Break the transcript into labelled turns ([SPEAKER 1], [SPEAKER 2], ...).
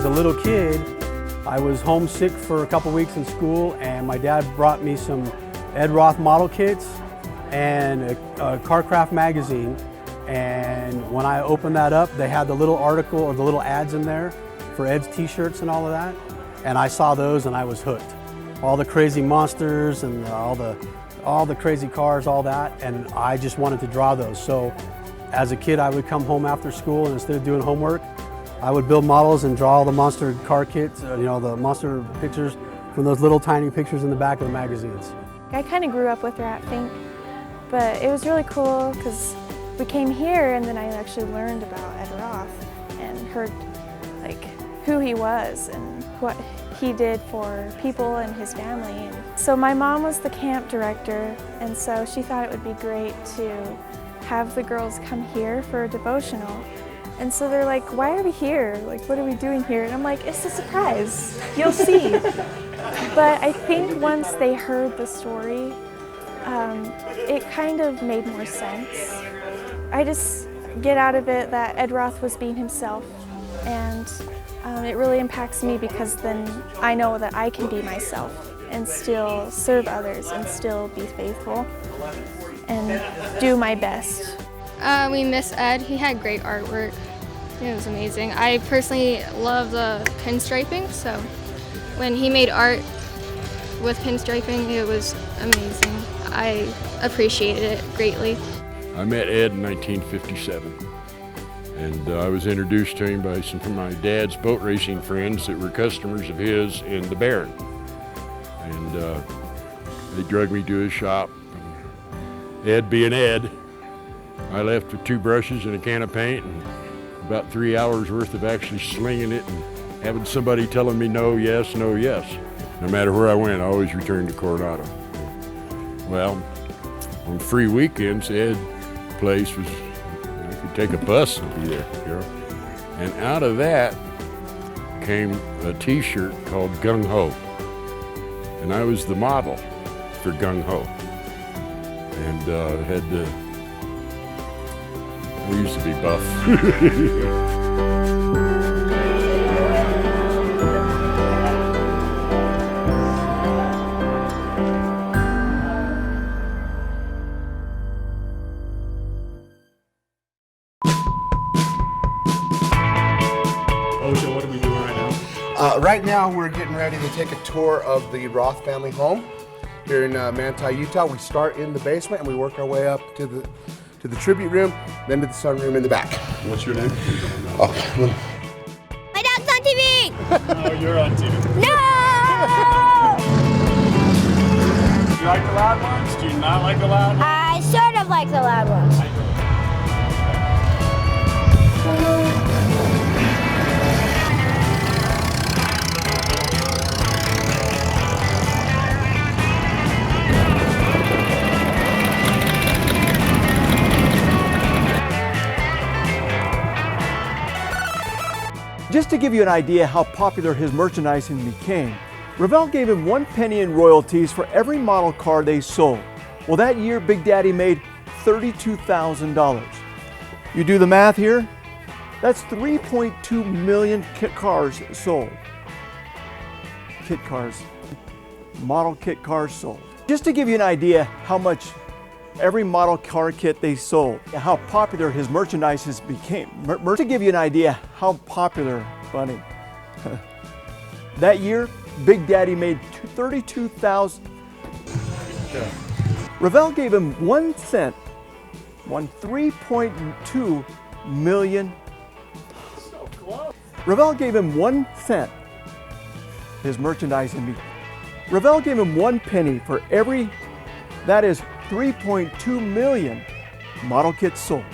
[SPEAKER 1] a little kid, I was homesick for a couple weeks in school, and my dad brought me some Ed Roth model kits and a Carcraft magazine. And when I opened that up, they had the little article or the little ads in there for Ed's t-shirts and all of that. And I saw those and I was hooked. All the crazy monsters and all the crazy cars, all that. And I just wanted to draw those. So as a kid, I would come home after school, and instead of doing homework, I would build models and draw all the monster car kits, the monster pictures from those little tiny pictures in the back of the magazines.
[SPEAKER 2] I kind of grew up with Rat Fink, but it was really cool because we came here and then I actually learned about Ed Roth and heard who he was and what he did for people and his family. And so my mom was the camp director, and so she thought it would be great to have the girls come here for a devotional. And so they're like, why are we here? What are we doing here? And I'm like, it's a surprise, you'll see. But I think once they heard the story, it kind of made more sense. I just get out of it that Ed Roth was being himself, and it really impacts me because then I know that I can be myself and still serve others and still be faithful and do my best.
[SPEAKER 3] We miss Ed. He had great artwork. It was amazing. I personally love the pinstriping, so when he made art with pinstriping, it was amazing. I appreciated it greatly.
[SPEAKER 4] I met Ed in 1957, and I was introduced to him by some of my dad's boat racing friends that were customers of his in the Baron. And they drugged me to his shop. Ed being Ed, I left with 2 brushes and a can of paint and about 3 hours worth of actually slinging it and having somebody telling me no, yes, no, yes. No matter where I went, I always returned to Coronado. Well, on free weekends, Ed's place was, I could take a bus and be there, And out of that came a t-shirt called Gung Ho. And I was the model for Gung Ho. And I used to be buff.
[SPEAKER 5] So what are we doing right now?
[SPEAKER 6] Right now we're getting ready to take a tour of the Roth family home here in Manti, Utah. We start in the basement and we work our way up to the tribute room, then to the sunroom in the back.
[SPEAKER 5] What's your name?
[SPEAKER 6] Oh,
[SPEAKER 7] My dad's on TV!
[SPEAKER 5] Oh, you're on TV.
[SPEAKER 7] No!
[SPEAKER 5] Do you like the loud ones? Do you not like the loud ones?
[SPEAKER 7] I sort of like the loud ones.
[SPEAKER 8] Just to give you an idea how popular his merchandising became, Revell gave him 1 penny in royalties for every model car they sold. Well, that year, Big Daddy made $32,000. You do the math here? That's 3.2 million kit cars sold. Kit cars, model kit cars sold. Just to give you an idea how much every model car kit they sold, how popular his merchandise became. To give you an idea how popular, Bunny. That year, Big Daddy made $32,000. Revell gave him 1 cent, 3.2 million.
[SPEAKER 5] So close.
[SPEAKER 8] Revell gave him 1 cent, his merchandising. Revell gave him 1 penny for every, that is 3.2 million model kits sold.